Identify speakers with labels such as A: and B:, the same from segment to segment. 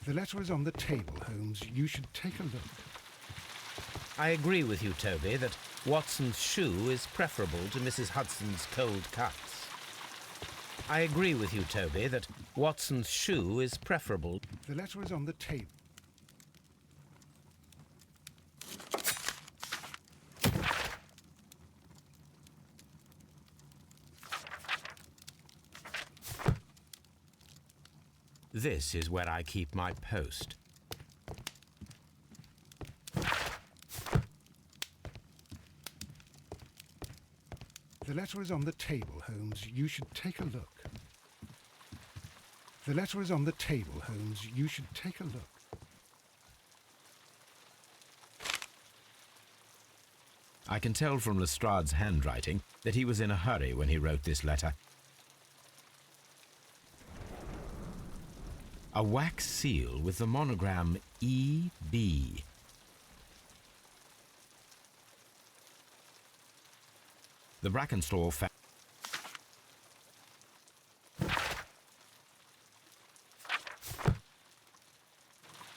A: The letter is on the table, Holmes. You should take a look.
B: I agree with you, Toby, that Watson's shoe is preferable to Mrs. Hudson's cold cuts. I agree with you, Toby, that Watson's shoe is preferable.
A: The letter is on the table.
B: This is where I keep my post.
A: The letter is on the table, Holmes. You should take a look. The letter is on the table, Holmes. You should take a look.
B: I can tell from Lestrade's handwriting that he was in a hurry when he wrote this letter. A wax seal with the monogram E.B. The Brackenstall family.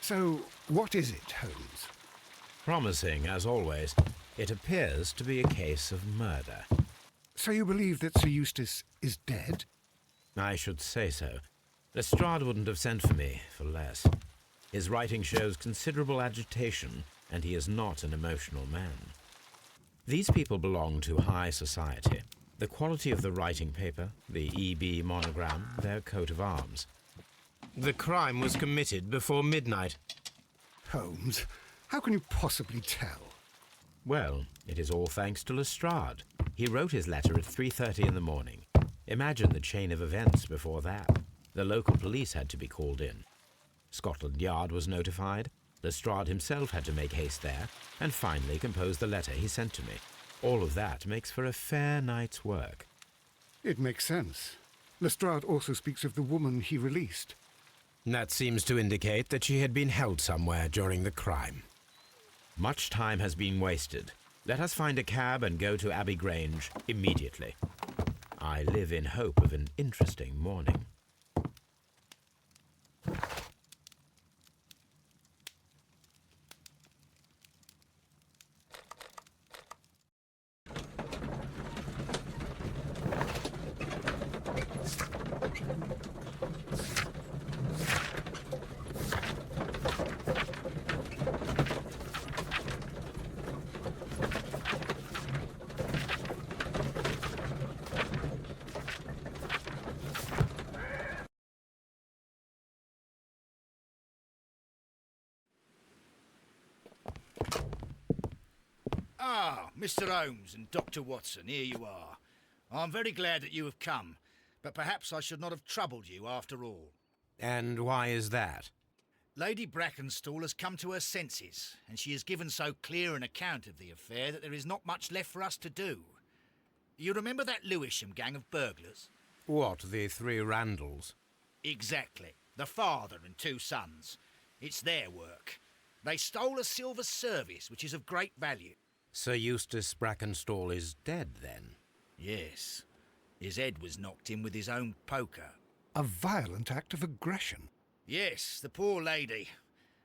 A: So, what is it, Holmes?
B: Promising, as always. It appears to be a case of murder.
A: So you believe that Sir Eustace is dead?
B: I should say so. Lestrade wouldn't have sent for me for less. His writing shows considerable agitation, and he is not an emotional man. These people belong to high society. The quality of the writing paper, the E.B. monogram, their coat of arms. The crime was committed before midnight.
A: Holmes, how can you possibly tell?
B: Well, it is all thanks to Lestrade. He wrote his letter at 3:30 in the morning. Imagine the chain of events before that. The local police had to be called in. Scotland Yard was notified. Lestrade himself had to make haste there, and finally compose the letter he sent to me. All of that makes for a fair night's work.
A: It makes sense. Lestrade also speaks of the woman he released.
B: That seems to indicate that she had been held somewhere during the crime. Much time has been wasted. Let us find a cab and go to Abbey Grange immediately. I live in hope of an interesting morning.
C: Ah, Mr. Holmes and Dr. Watson, here you are. I'm very glad that you have come, but perhaps I should not have troubled you after all.
B: And why is that?
C: Lady Brackenstall has come to her senses, and she has given so clear an account of the affair that there is not much left for us to do. You remember that Lewisham gang of burglars?
B: What, the three Randalls?
C: Exactly. The father and two sons. It's their work. They stole a silver service, which is of great value.
B: Sir Eustace Brackenstall is dead, then?
C: Yes. His head was knocked in with his own poker.
A: A violent act of aggression.
C: Yes, the poor lady.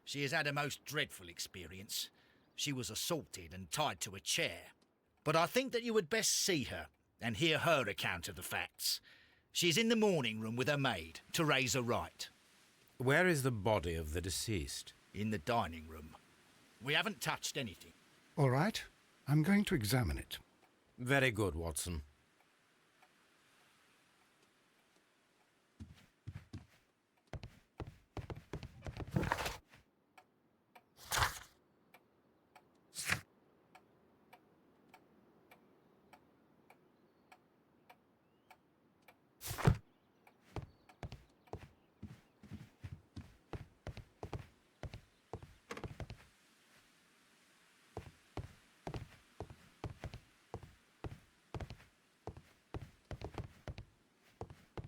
C: She has had a most dreadful experience. She was assaulted and tied to a chair. But I think that you would best see her and hear her account of the facts. She's in the morning room with her maid, Teresa Wright.
B: Where is the body of the deceased?
C: In the dining room. We haven't touched anything.
A: All right, I'm going to examine it.
B: Very good, Watson.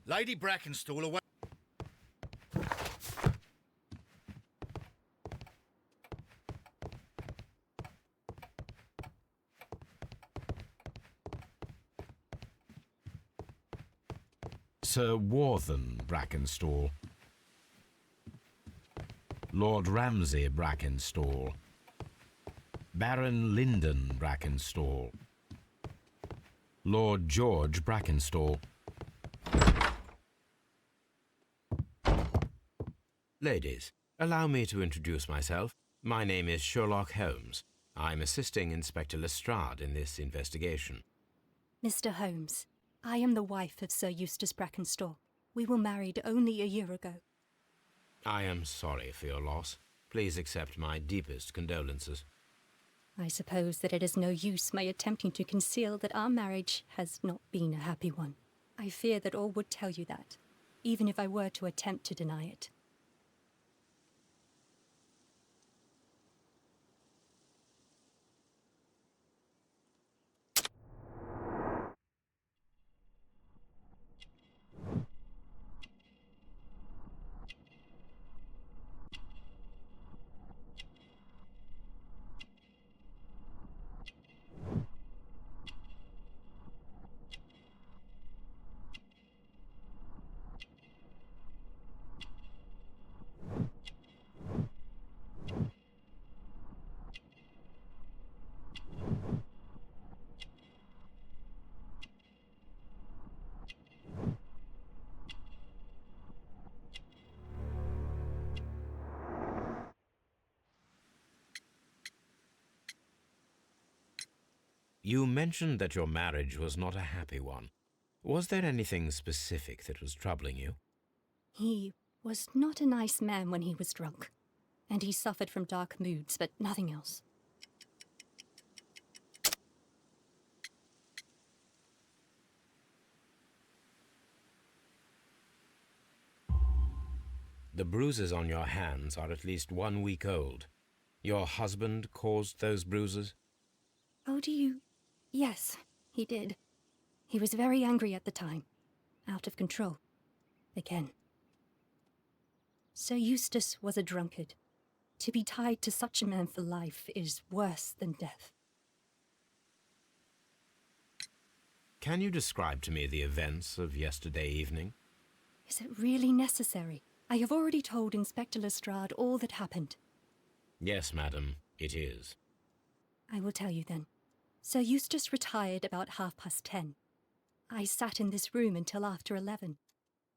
C: Lady Brackenstall away.
B: Sir Warthen Brackenstall. Lord Ramsay Brackenstall, Baron Lyndon Brackenstall, Lord George Brackenstall. Ladies, allow me to introduce myself. My name is Sherlock Holmes. I'm assisting Inspector Lestrade in this investigation.
D: Mr. Holmes, I am the wife of Sir Eustace Brackenstall. We were married only a year ago.
B: I am sorry for your loss. Please accept my deepest condolences.
D: I suppose that it is no use my attempting to conceal that our marriage has not been a happy one. I fear that all would tell you that, even if I were to attempt to deny it.
B: You mentioned that your marriage was not a happy one. Was there anything specific that was troubling you?
D: He was not a nice man when he was drunk, and he suffered from dark moods, but nothing else.
B: The bruises on your hands are at least 1 week old. Your husband caused those bruises?
D: Oh, do you? Yes, he did. He was very angry at the time. Out of control. Again. Sir Eustace was a drunkard. To be tied to such a man for life is worse than death.
B: Can you describe to me the events of yesterday evening?
D: Is it really necessary? I have already told Inspector Lestrade all that happened.
B: Yes, madam, it is.
D: I will tell you then. Sir Eustace retired about 10:30. I sat in this room until after 11,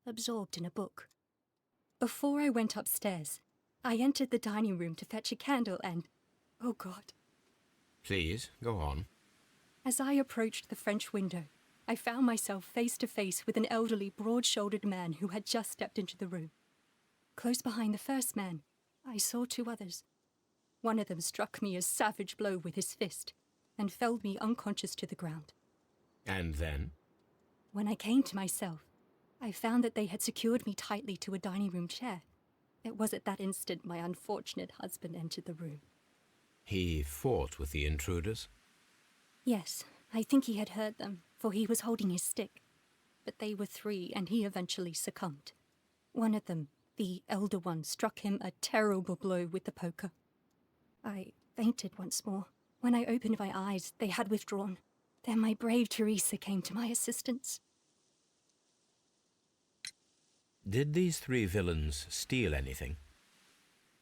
D: absorbed in a book. Before I went upstairs, I entered the dining room to fetch a candle and... oh God.
B: Please, go on.
D: As I approached the French window, I found myself face to face with an elderly, broad-shouldered man who had just stepped into the room. Close behind the first man, I saw 2 others. One of them struck me a savage blow with his fist and felled me unconscious to the ground.
B: And then?
D: When I came to myself, I found that they had secured me tightly to a dining room chair. It was at that instant my unfortunate husband entered the room.
B: He fought with the intruders?
D: Yes, I think he had heard them, for he was holding his stick. But they were 3, and he eventually succumbed. One of them, the elder one, struck him a terrible blow with the poker. I fainted once more. When I opened my eyes, they had withdrawn. Then my brave Teresa came to my assistance.
B: Did these 3 villains steal anything?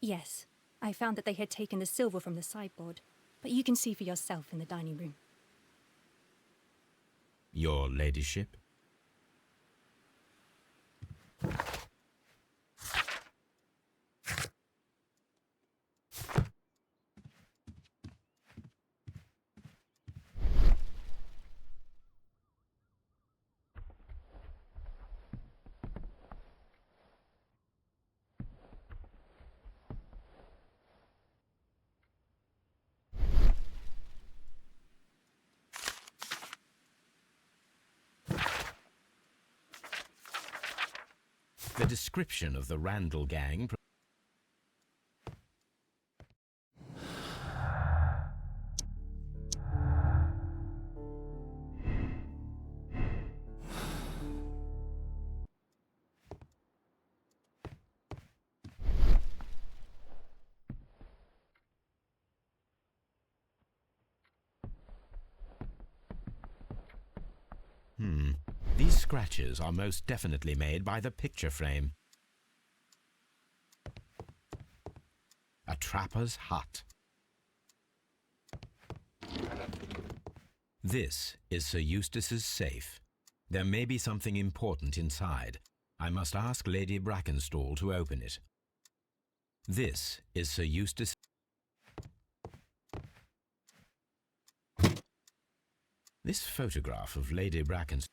D: Yes, I found that they had taken the silver from the sideboard, but you can see for yourself in the dining room.
B: Your ladyship? The description of the Randall gang... These scratches are most definitely made by the picture frame. A trapper's hut. This is Sir Eustace's safe. There may be something important inside. I must ask Lady Brackenstall to open it. This is Sir Eustace. This photograph of Lady Brackenstall.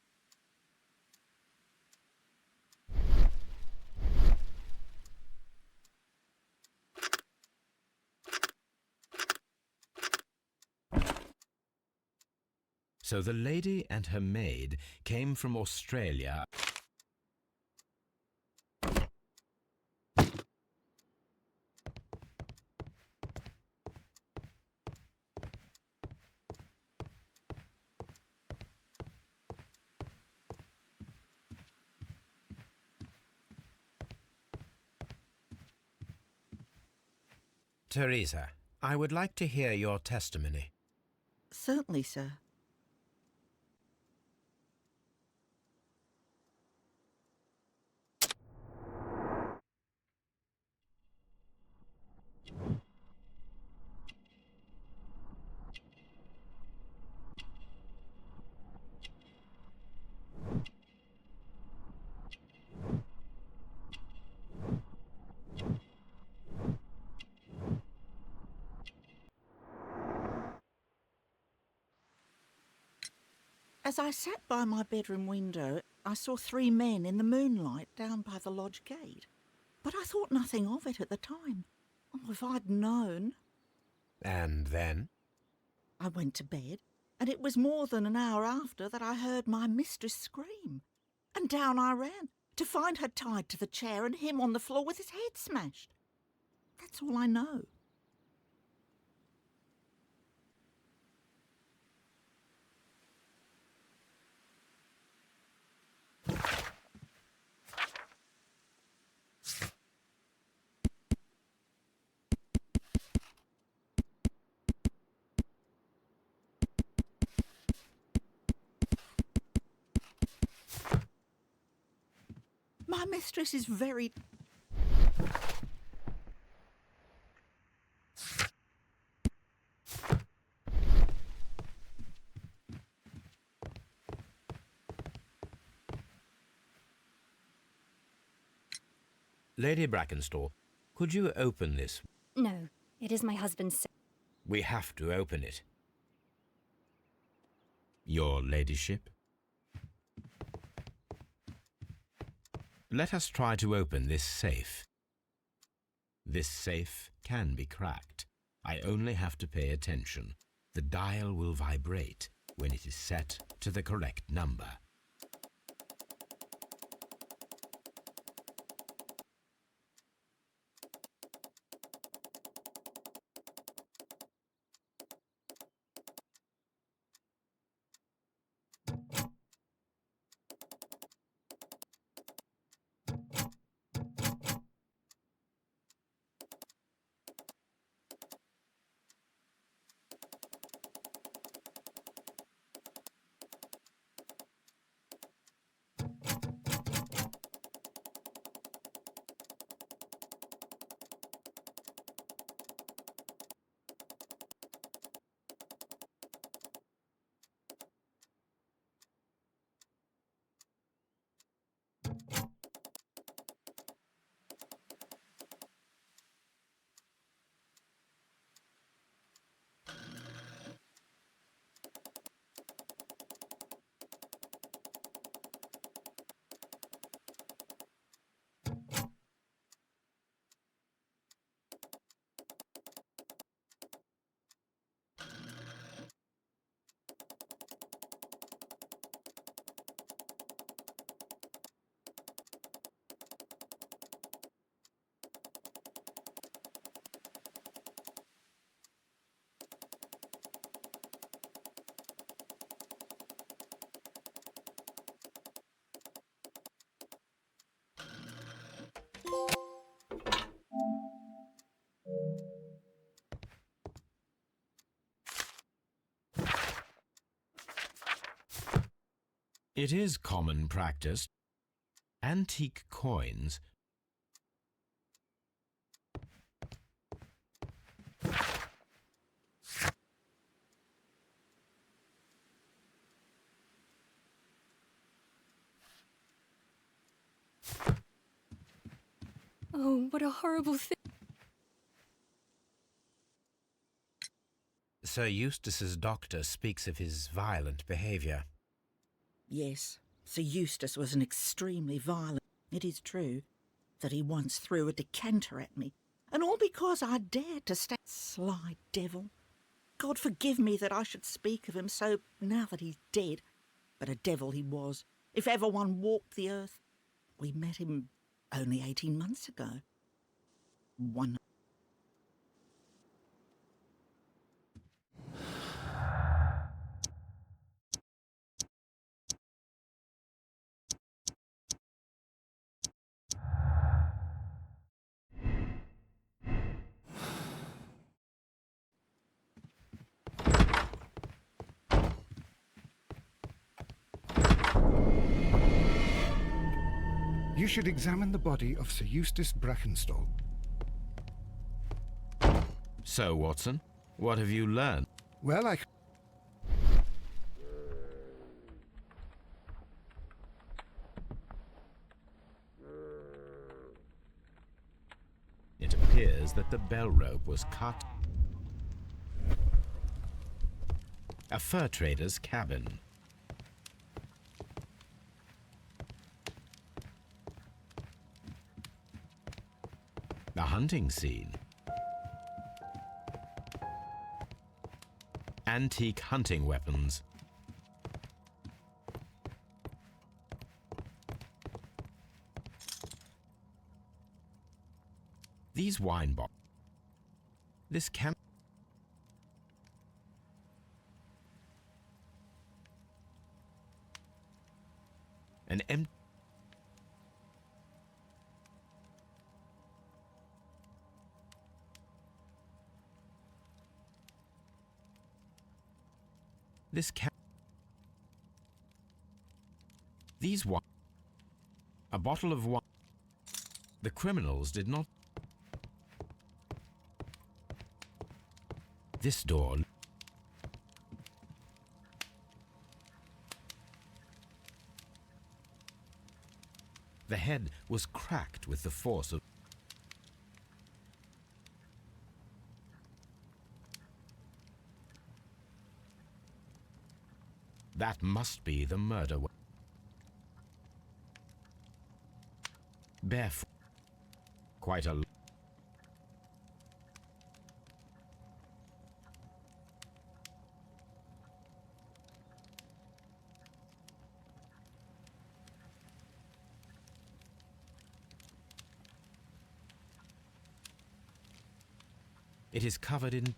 B: So the lady and her maid came from Australia. Teresa, I would like to hear your testimony.
E: Certainly, sir. As I sat by my bedroom window, I saw 3 men in the moonlight down by the lodge gate. But I thought nothing of it at the time. Oh, if I'd known.
B: And then?
E: I went to bed, and it was more than an hour after that I heard my mistress scream. And down I ran, to find her tied to the chair and him on the floor with his head smashed. That's all I know. My mistress is very...
B: Lady Brackenstall, could you open this?
D: No, it is my husband's.
B: We have to open it. Your ladyship? Let us try to open this safe. This safe can be cracked. I only have to pay attention. The dial will vibrate when it is set to the correct number. It is common practice. Antique coins.
D: Oh, what a horrible thing.
B: Sir Eustace's doctor speaks of his violent behaviour.
E: Yes, Sir Eustace was an extremely violent. It is true that he once threw a decanter at me, and all because I dared to stand. Sly devil. God forgive me that I should speak of him so now that he's dead, but a devil he was, if ever one walked the earth. We met him only 18 months ago. One.
A: You should examine the body of Sir Eustace Brackenstall.
B: So, Watson, what have you learned?
A: Well,
B: It appears that the bell rope was cut. A fur trader's cabin. A hunting scene. Antique hunting weapons. These wine bottles. This can. An empty. This can. These wine. A bottle of wine. The criminals did not. This door. The head was cracked with the force of. That must be the murder weapon. Barefoot. Quite a. It is covered in.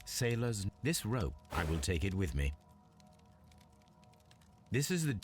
B: Sailors, this rope, I will take it with me. This is the.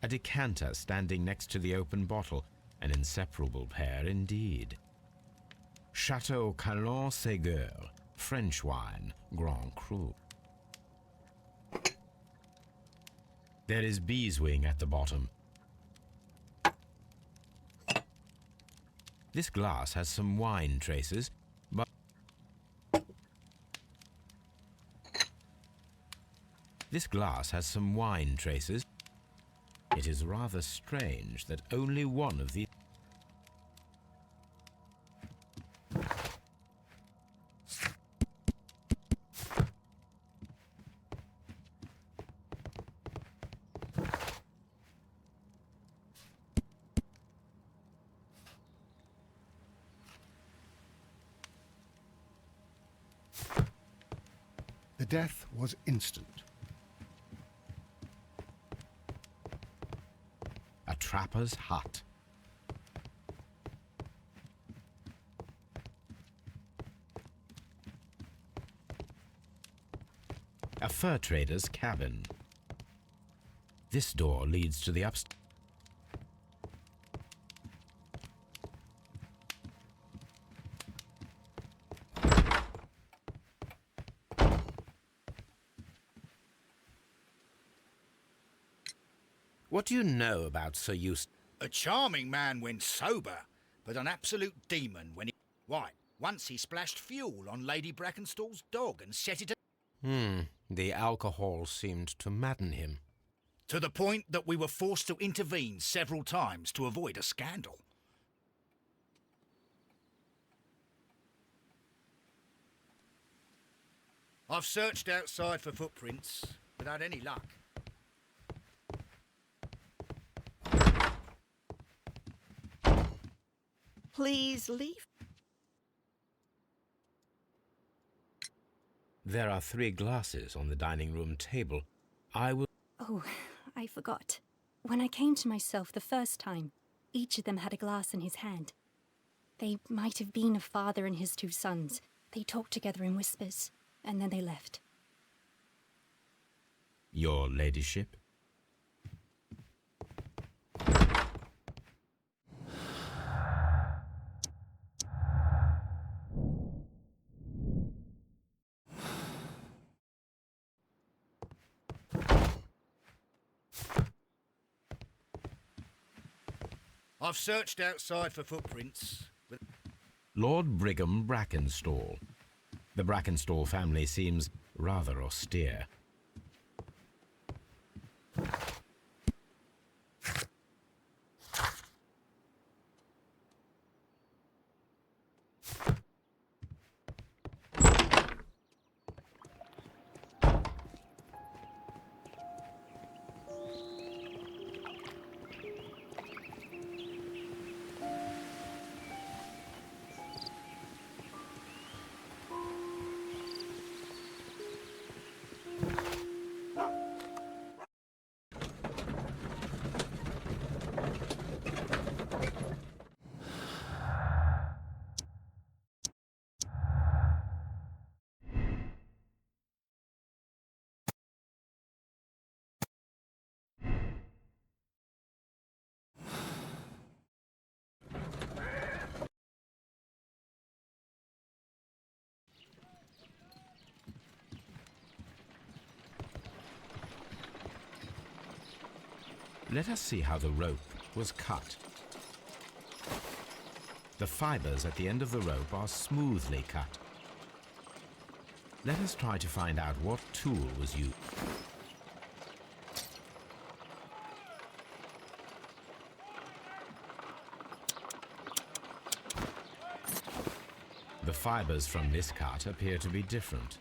B: A decanter standing next to the open bottle, an inseparable pair indeed. Chateau Calon Ségur, French wine, Grand Cru. There is beeswing at the bottom. This glass has some wine traces, but this glass has some wine traces. It is rather strange that only one of the.
A: death was instant.
B: A trapper's hut. A fur trader's cabin. This door leads to the upstairs. What do you know about Sir Eustace?
C: A charming man when sober, but an absolute demon when he... Why, once he splashed fuel on Lady Brackenstall's dog and set it...
B: The alcohol seemed to madden him.
C: To the point that we were forced to intervene several times to avoid a scandal. I've searched outside for footprints without any luck.
E: Please leave.
B: There are 3 glasses on the dining room table. I will...
D: Oh, I forgot. When I came to myself the first time, each of them had a glass in his hand. They might have been a father and his 2 sons. They talked together in whispers, and then they left.
B: Your ladyship?
C: I've searched outside for footprints.
B: Lord Brigham Brackenstall. The Brackenstall family seems rather austere. Let us see how the rope was cut. The fibers at the end of the rope are smoothly cut. Let us try to find out what tool was used. The fibers from this cut appear to be different.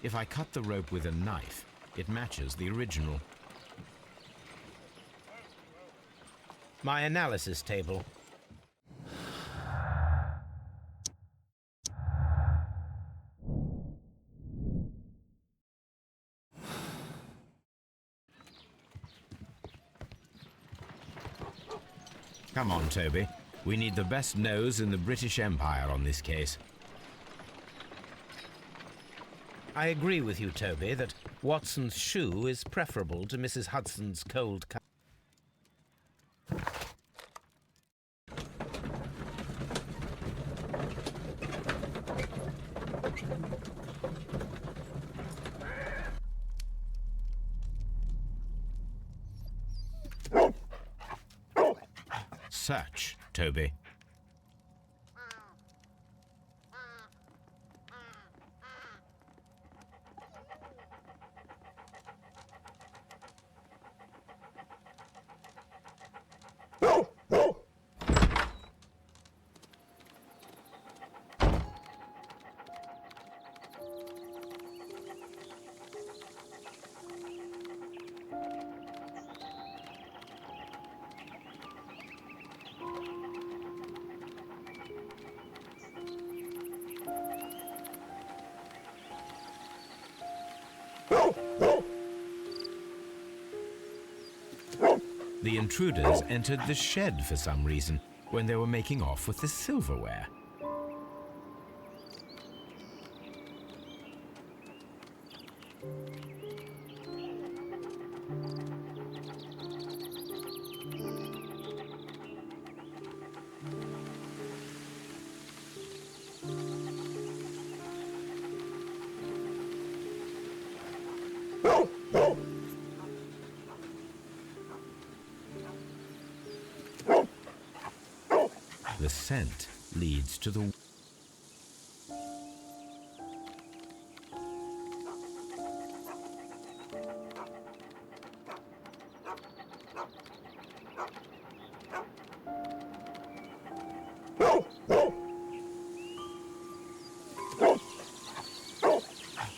B: If I cut the rope with a knife, it matches the original. My analysis table. Come on, Toby. We need the best nose in the British Empire on this case. I agree with you, Toby, that Watson's shoe is preferable to Mrs. Hudson's cold cut. Search, Toby. The intruders entered the shed for some reason when they were making off with the silverware. The scent leads to the...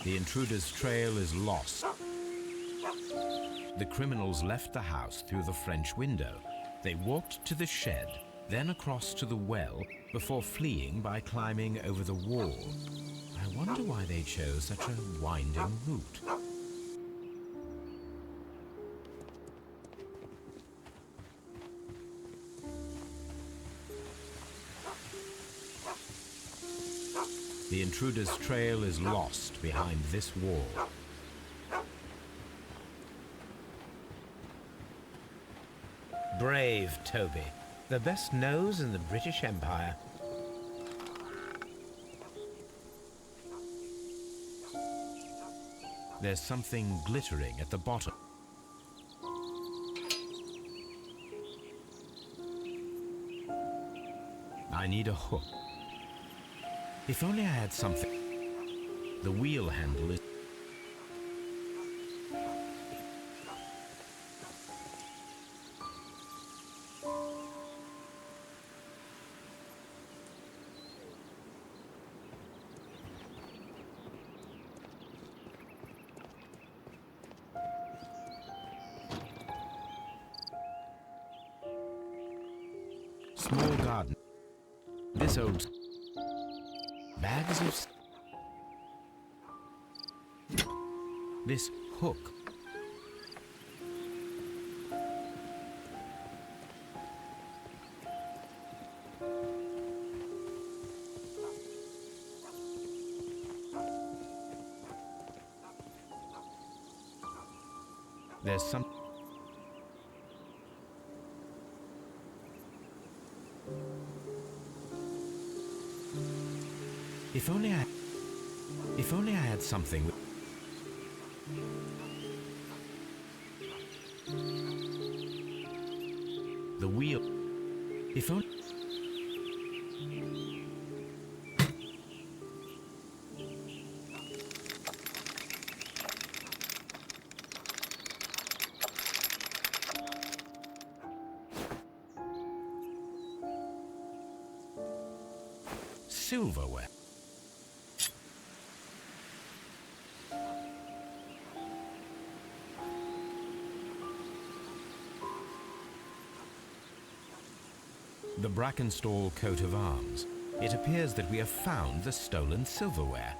B: The intruder's trail is lost. The criminals left the house through the French window. They walked to the shed, then across to the well, before fleeing by climbing over the wall. I wonder why they chose such a winding route. The intruder's trail is lost behind this wall. Brave Toby, the best nose in the British Empire. There's something glittering at the bottom. I need a hook. If only I had something. The wheel handle is... Small garden. This old... Bags of... This hook. There's some... If only I had something. The wheel. If only. Silverware. The Brackenstall coat of arms. It appears that we have found the stolen silverware.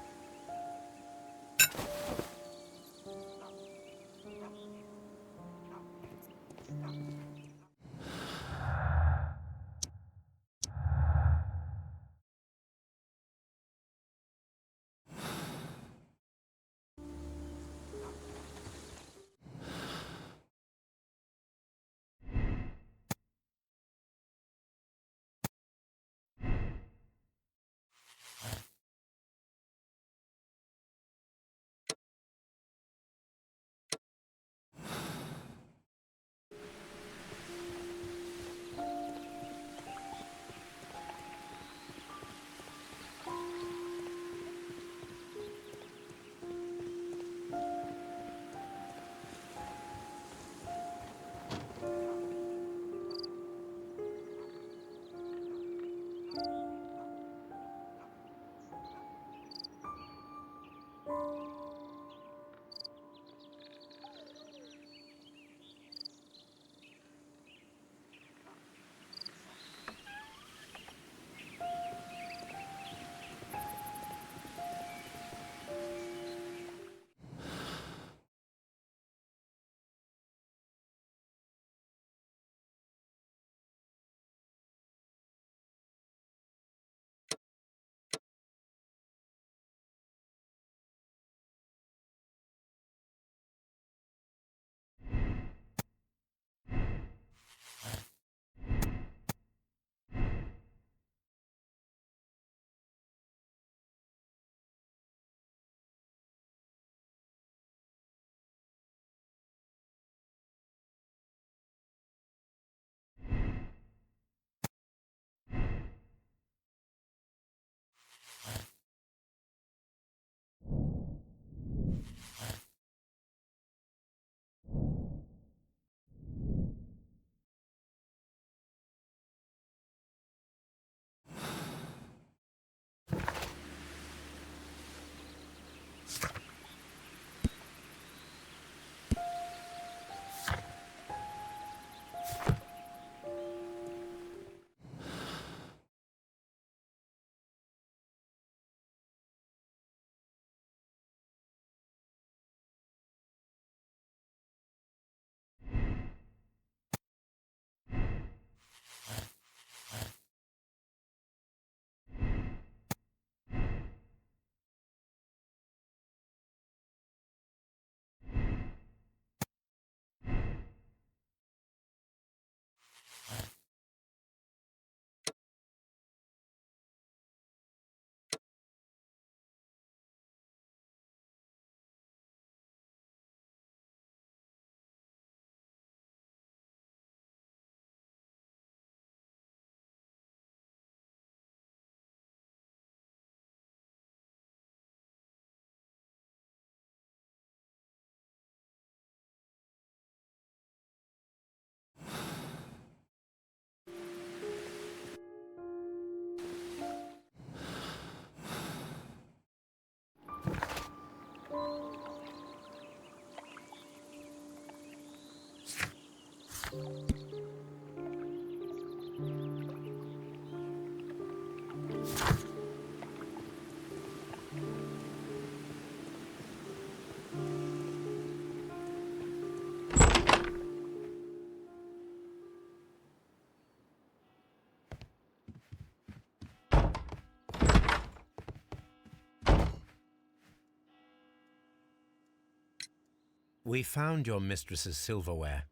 B: We found your mistress's silverware.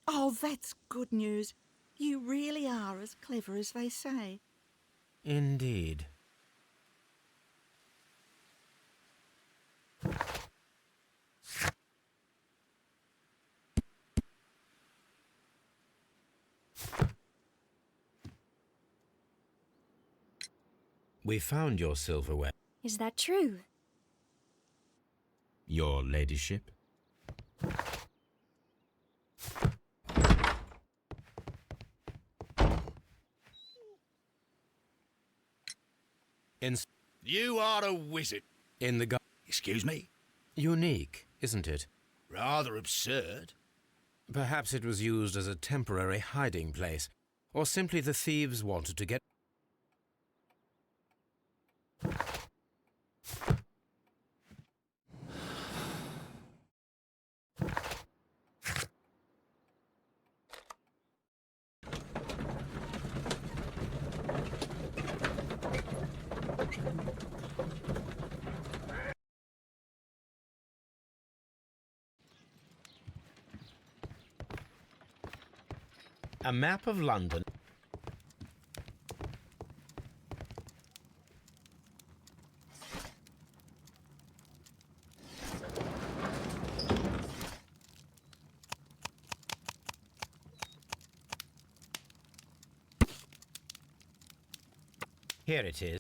E: Oh, that's good news. You really are as clever as they say.
B: Indeed. We found your silverware.
D: Is that true?
B: Your ladyship?
C: You are a wizard.
B: In the
C: Excuse me?
B: Unique, isn't it?
C: Rather absurd.
B: Perhaps it was used as a temporary hiding place, or simply the thieves wanted to get... A map of London. Here it is.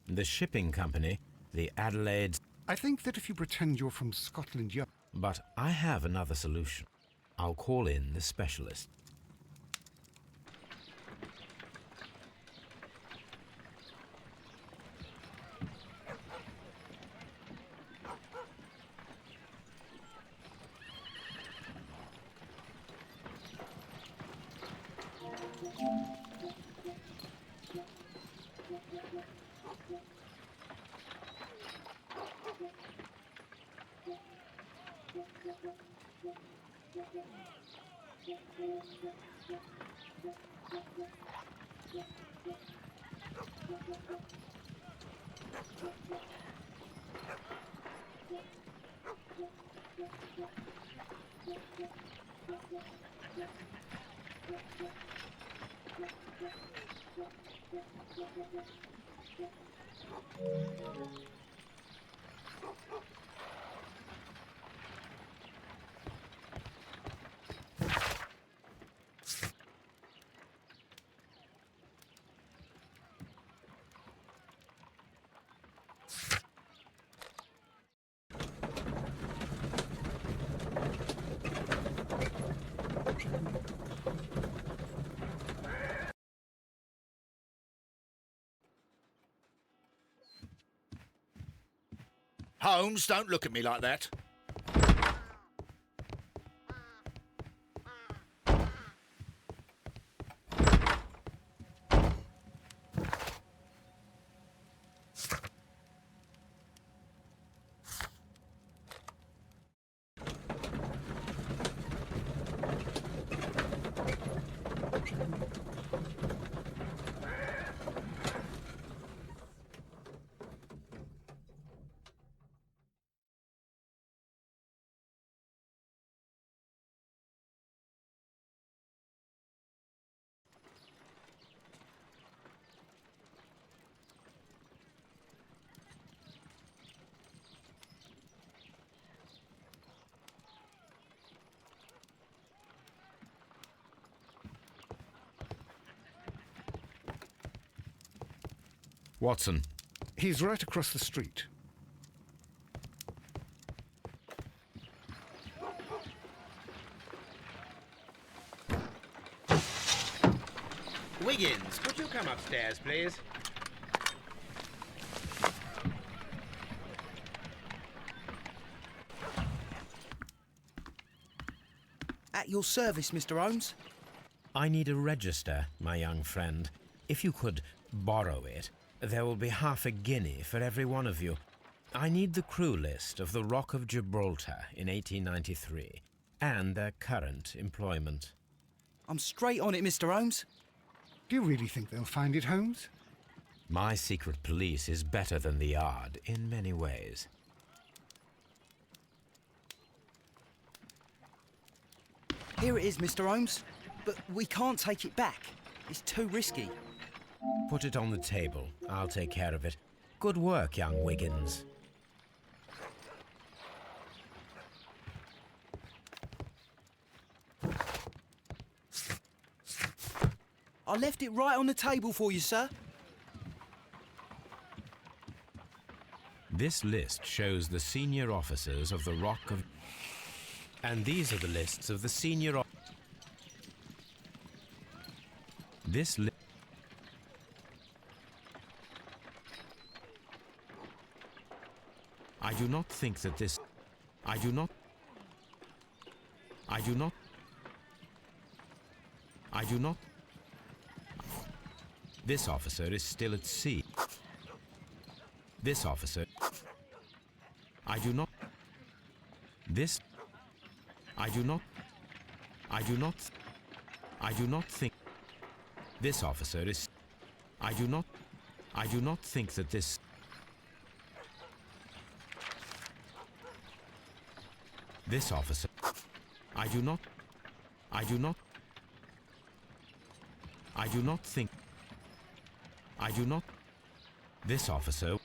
B: The shipping company, the Adelaide...
A: I think that if you pretend you're from Scotland Yard...
B: But I have another solution. I'll call in the specialist.
C: Holmes, don't look at me like that.
B: Watson.
A: He's right across the street.
F: Wiggins, would you come upstairs, please?
G: At your service, Mr. Holmes.
B: I need a register, my young friend. If you could borrow it, there will be half a guinea for every one of you. I need the crew list of the Rock of Gibraltar in 1893 and their current employment.
G: I'm straight on it, Mr. Holmes.
A: Do you really think they'll find it, Holmes?
B: My secret police is better than the Yard in many ways.
G: Here it is, Mr. Holmes. But we can't take it back. It's too risky.
B: Put it on the table. I'll take care of it. Good work, young Wiggins.
G: I left it right on the table for you, sir.
B: This list shows the senior officers of the Rock of... And these are the lists of the senior... This list... I do not think that this... I do not... This officer is still at sea. This officer... I do not... This... I do not think... This officer is... I do not think that this... This officer... I do not think... This officer...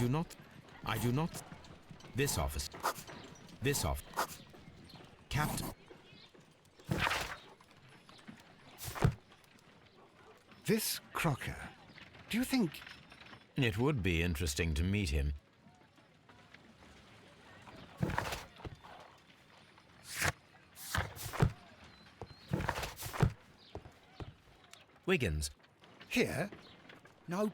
B: Mr. I do not... This officer... Captain...
A: This Crocker, do you think...
B: It would be interesting to meet him. Wiggins.
A: Here?
G: No.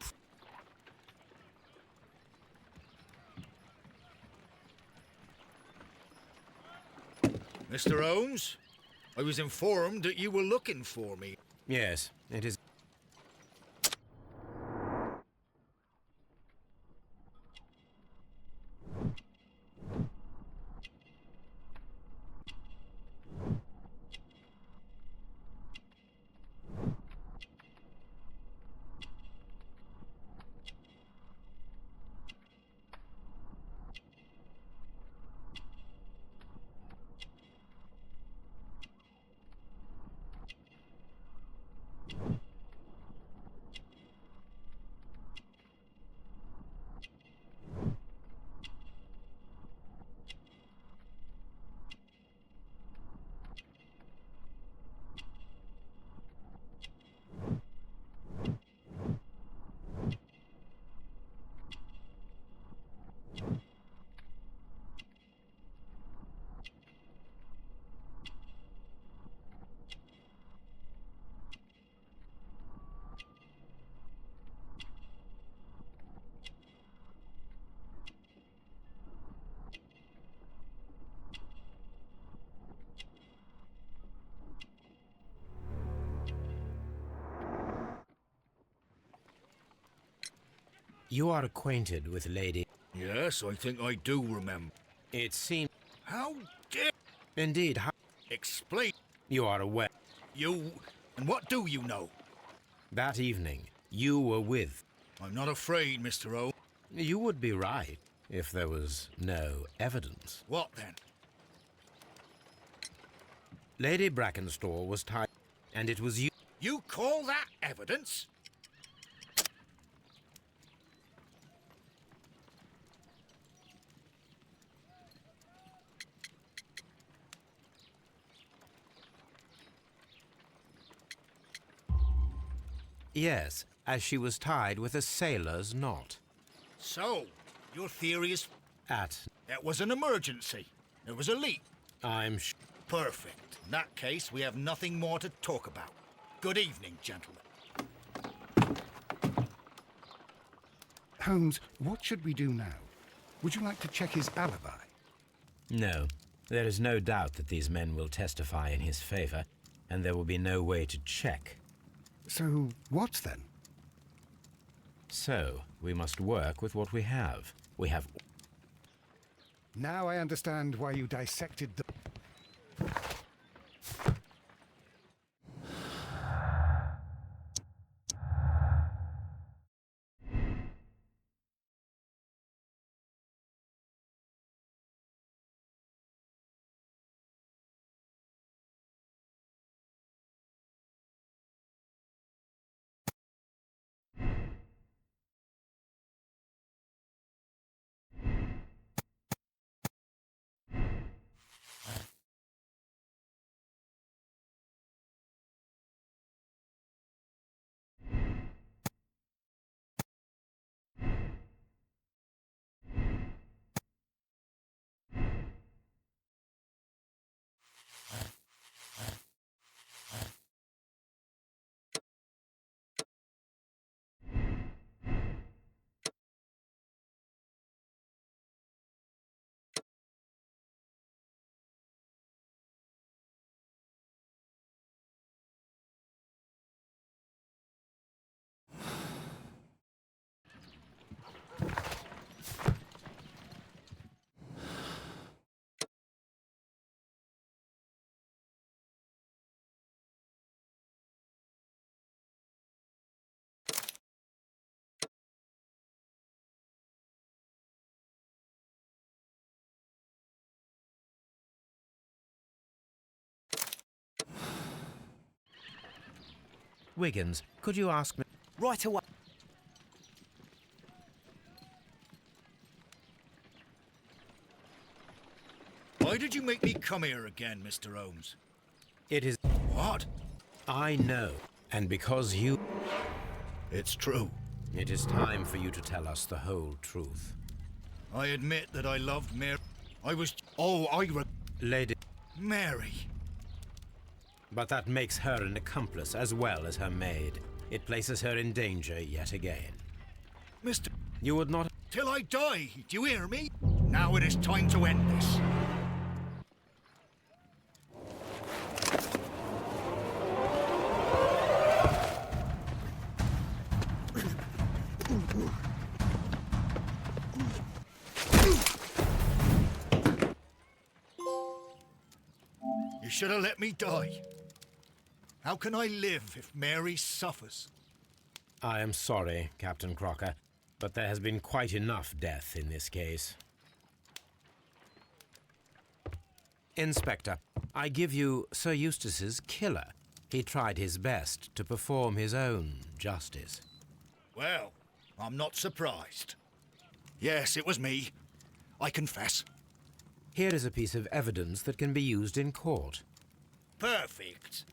C: Mr. Holmes, I was informed that you were looking for me.
B: Yes, it is... You are acquainted with Lady...
C: Yes, I think I do remember.
B: It seems...
C: How dare...
B: Indeed, how...
C: Explain.
B: You are aware.
C: You... And what do you know?
B: That evening, you were with...
C: I'm not afraid, Mr. O.
B: You would be right, if there was no evidence.
C: What then?
B: Lady Brackenstall was tied, and it was you...
C: You call that evidence?
B: Yes, as she was tied with a sailor's knot.
C: So, your theory is...
B: It
C: was an emergency. There was a leak.
B: I'm
C: Perfect. In that case, we have nothing more to talk about. Good evening, gentlemen.
A: Holmes, what should we do now? Would you like to check his alibi?
B: No. There is no doubt that these men will testify in his favor, and there will be no way to check.
A: So, what then?
B: So, we must work with what we have. We have...
A: Now I understand why you dissected the...
B: Wiggins, could you ask me...
G: Right away.
C: Why did you make me come here again, Mr. Holmes?
B: It is...
C: What?
B: I know, and because you...
C: It's true.
B: It is time for you to tell us the whole truth.
C: I admit that I loved Mary.
B: Lady...
C: Mary.
B: But that makes her an accomplice as well as her maid. It places her in danger yet again.
C: Mr.
B: You would not...
C: Till I die, do you hear me? Now it is time to end this. You should have let me die. How can I live if Mary suffers?
B: I am sorry, Captain Crocker, but there has been quite enough death in this case. Inspector, I give you Sir Eustace's killer. He tried his best to perform his own justice.
C: Well, I'm not surprised. Yes, it was me. I confess.
B: Here is a piece of evidence that can be used in court.
C: Perfect.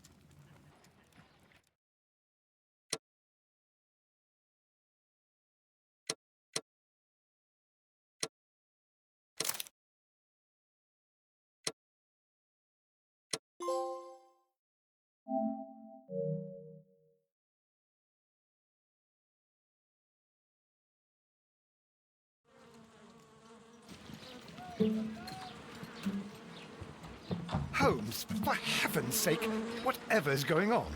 A: Holmes, for heaven's sake, whatever's going on?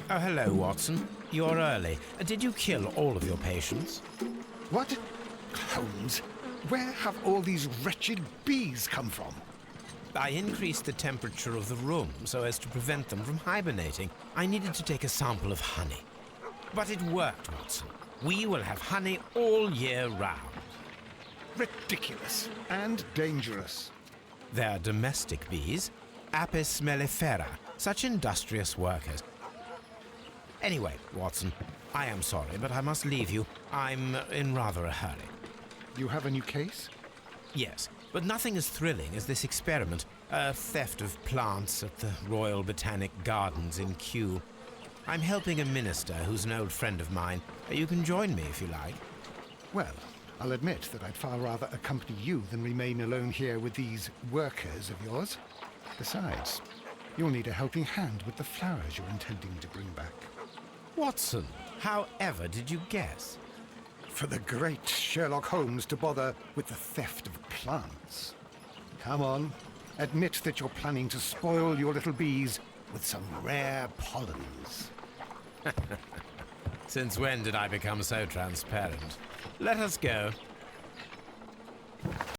B: Oh, hello, Watson. You're early. Did you kill all of your patients?
A: What? Holmes, where have all these wretched bees come from?
B: I increased the temperature of the room so as to prevent them from hibernating. I needed to take a sample of honey. But it worked, Watson. We will have honey all year round.
A: Ridiculous and dangerous.
B: They're domestic bees, Apis mellifera, such industrious workers. Anyway, Watson, I am sorry, but I must leave you. I'm in rather a hurry.
A: You have a new case?
B: Yes, but nothing as thrilling as this experiment. A theft of plants at the Royal Botanic Gardens in Kew. I'm helping a minister who's an old friend of mine. You can join me if you like.
A: Well, I'll admit that I'd far rather accompany you than remain alone here with these workers of yours. Besides, you'll need a helping hand with the flowers you're intending to bring back.
B: Watson, however did you guess?
A: For the great Sherlock Holmes to bother with the theft of plants. Come on, Admit that you're planning to spoil your little bees with some rare pollens.
B: Since when did I become so transparent? Let us go.